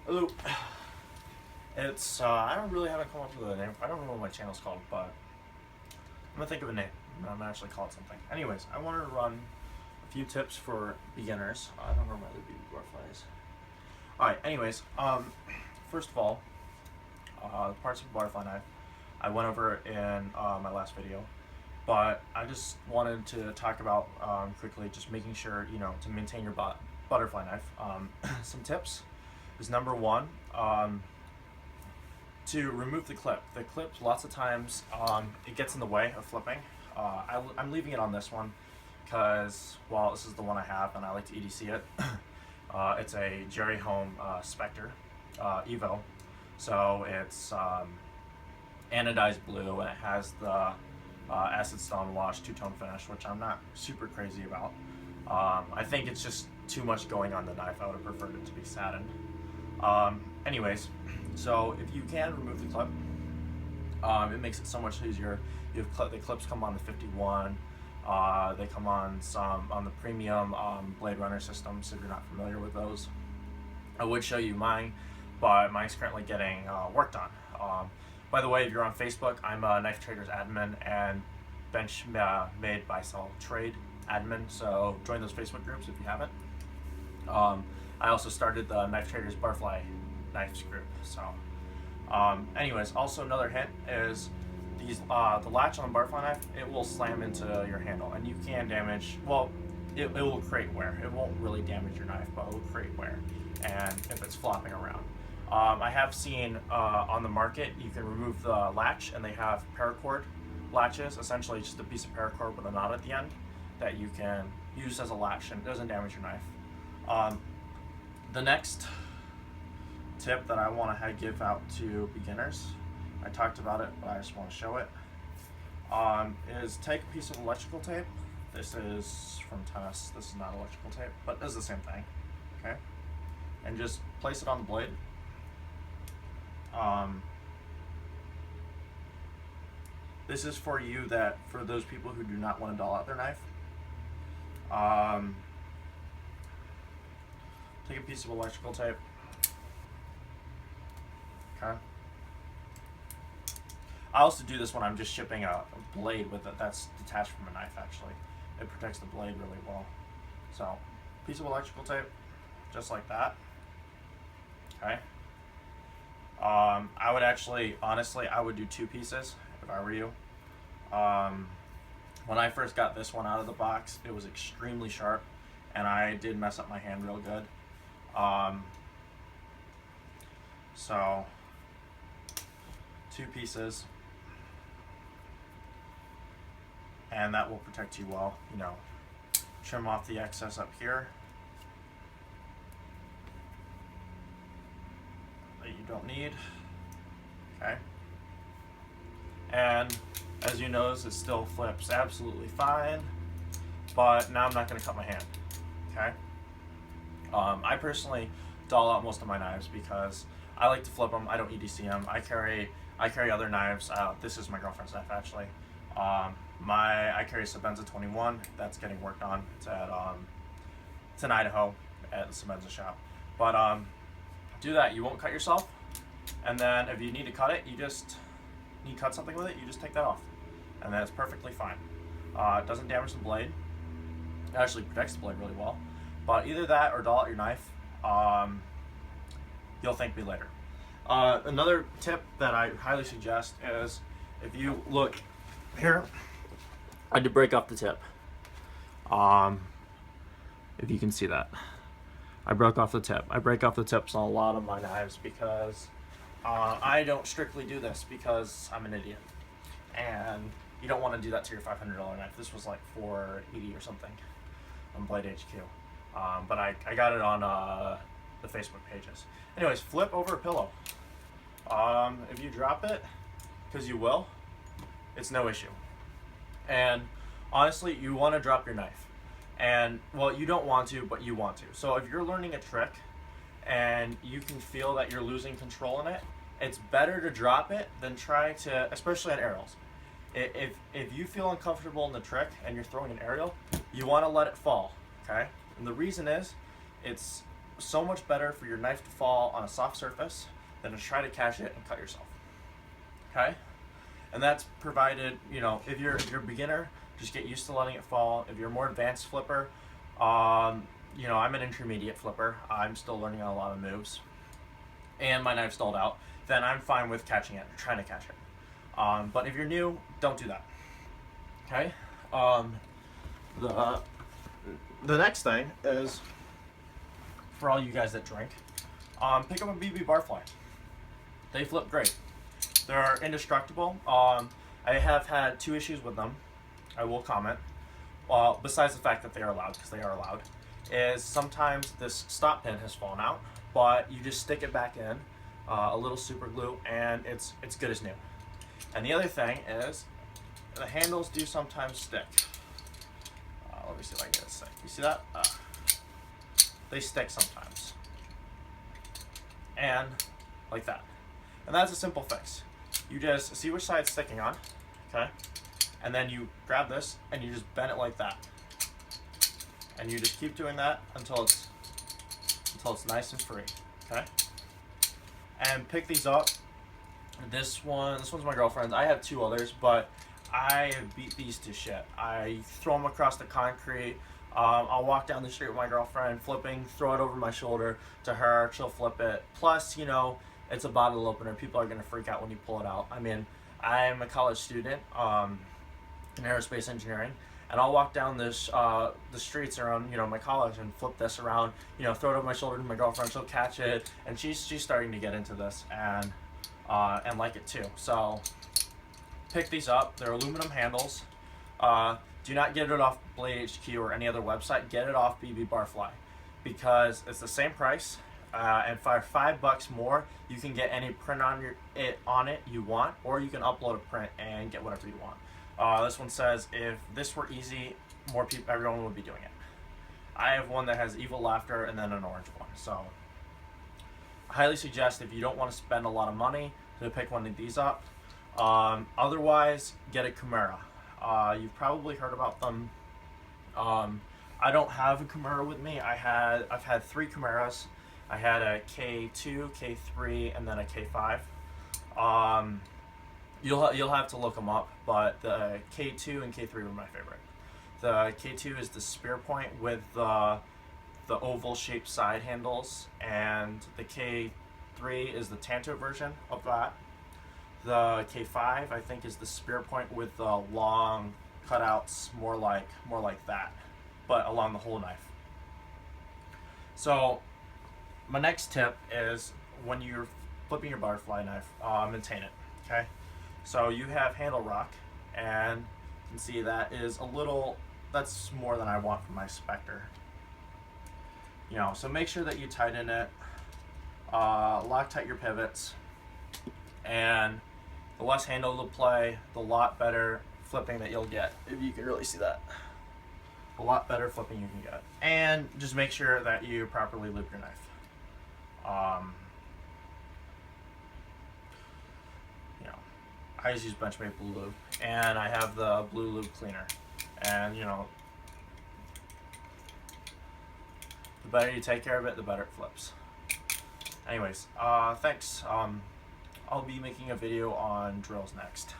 Hello. It's I don't really haven't come up with a name. I don't know what my channel's called, but I'm gonna think of a name. I'm gonna actually call it something. Anyways, I wanted to run a few tips for beginners. I don't know where the BB butterflies. All right. Anyways, first of all, the parts of a butterfly knife I went over in my last video, but I just wanted to talk about quickly just making sure to maintain your butterfly knife. Some tips is number one. To remove the clip. The clip, lots of times, it gets in the way of flipping. I'm leaving it on this one because, well, this is the one I have and I like to EDC it. It's a Jerry Home Spectre Evo. So it's anodized blue and it has the acid stone wash two-tone finish, which I'm not super crazy about. I think it's just too much going on the knife. I would have preferred it to be satin. Anyways, so if you can remove the clip, it makes it so much easier. The clips come on the 51. They come on some on the premium Blade Runner systems. If you're not familiar with those, I would show you mine, but mine's currently getting worked on. By the way, if you're on Facebook, I'm a Knife Traders admin and Bench Made Buy Sell Trade admin. So join those Facebook groups if you haven't. I also started the Knife Traders Butterfly Knives group. So, anyways, also another hint is these the latch on the butterfly knife, it will slam into your handle, and you can damage. Well, it will create wear. It won't really damage your knife, but it will create wear, and if it's flopping around. I have seen on the market you can remove the latch, and they have paracord latches, essentially just a piece of paracord with a knot at the end that you can use as a latch, and it doesn't damage your knife. The next tip that I want to give out to beginners, I talked about it, but I just want to show it, is take a piece of electrical tape. This is from tennis. This is not electrical tape, but this is the same thing. Okay, and just place it on the blade. This is for those people who do not want to dull out their knife. Take a piece of electrical tape. Okay. I also do this when I'm just shipping a blade with it that's detached from a knife. Actually, it protects the blade really well. So, piece of electrical tape, just like that. Okay. I would actually, honestly, I would do two pieces if I were you. When I first got this one out of the box, it was extremely sharp, and I did mess up my hand real good. So, two pieces, and that will protect you well. Trim off the excess up here that you don't need. Okay, and as you notice, it still flips absolutely fine, but now I'm not going to cut my hand. Okay. I personally dull out most of my knives because I like to flip them. I don't EDC them. I carry other knives. This is my girlfriend's knife actually. I carry a Sebenza 21 that's getting worked on. It's in Idaho at the Sebenza shop. But do that. You won't cut yourself. And then if you need to cut it, you just need to cut something with it. You just take that off, and then it's perfectly fine. It doesn't damage the blade. It actually protects the blade really well. But either that or dull out your knife. You'll thank me later. Another tip that I highly suggest is if you look here, I had to break off the tip. If you can see that, I broke off the tip. I break off the tips on a lot of my knives because I don't strictly do this because I'm an idiot, and you don't want to do that to your $500 knife. This was like $480 or something on Blade HQ. But I got it on the Facebook pages. Anyways, flip over a pillow. If you drop it, because you will, it's no issue. And honestly, you want to drop your knife. And, well, you don't want to, but you want to. So if you're learning a trick and you can feel that you're losing control in it, it's better to drop it than try to, especially on aerials. If you feel uncomfortable in the trick and you're throwing an aerial, you want to let it fall, okay? And the reason is, it's so much better for your knife to fall on a soft surface than to try to catch it and cut yourself. Okay? And that's provided, if you're a beginner, just get used to letting it fall. If you're a more advanced flipper, I'm an intermediate flipper. I'm still learning a lot of moves, and my knife's dulled out. Then I'm fine with catching it, or trying to catch it. But if you're new, don't do that. Okay. The next thing is, for all you guys that drink, pick up a BB Barfly. They flip great. They're indestructible. I have had 2 issues with them. I will comment. Besides the fact that they are allowed, because they are allowed, is sometimes this stop pin has fallen out, but you just stick it back in, a little super glue, and it's good as new. And the other thing is, the handles do sometimes stick. Let me see if I can get it stick. You see that? They stick sometimes. And like that. And that's a simple fix. You just see which side it's sticking on, okay? And then you grab this and you just bend it like that. And you just keep doing that until it's nice and free, okay? And pick these up. This one's my girlfriend's. I have 2 others, but I beat these to shit. I throw them across the concrete. I'll walk down the street with my girlfriend, flipping, throw it over my shoulder to her. She'll flip it. Plus, it's a bottle opener. People are going to freak out when you pull it out. I mean, I'm a college student in aerospace engineering, and I'll walk down the streets around, my college and flip this around, throw it over my shoulder to my girlfriend. She'll catch it, and she's starting to get into this and like it too. So pick these up. They're aluminum handles. Do not get it off Blade HQ or any other website. Get it off BB Barfly, because it's the same price, and for $5 more, you can get any print on it you want, or you can upload a print and get whatever you want. This one says, if this were easy, everyone would be doing it. I have one that has Evil Laughter and then an orange one. So I highly suggest, if you don't want to spend a lot of money, to pick one of these up. Otherwise, get a Chimera. You've probably heard about them. I don't have a Chimera with me. I've had 3 Chimeras. I had a K2, K3, and then a K5. You'll have to look them up, but the K2 and K3 were my favorite. The K2 is the spear point with the oval shaped side handles, and the K3 is the Tanto version of that. The K5, I think, is the spear point with the long cutouts, more like that, but along the whole knife. So my next tip is, when you're flipping your Barfly knife, maintain it. Okay, so you have handle rock, and you can see that's more than I want from my Spectre. So make sure that you tighten it, Loctite your pivots, and the less handle to play, the lot better flipping that you'll get. If you can really see that. A lot better flipping you can get. And just make sure that you properly lube your knife. I just use Benchmade Blue Lube, and I have the Blue Lube Cleaner. And the better you take care of it, the better it flips. Anyways, thanks. I'll be making a video on drills next.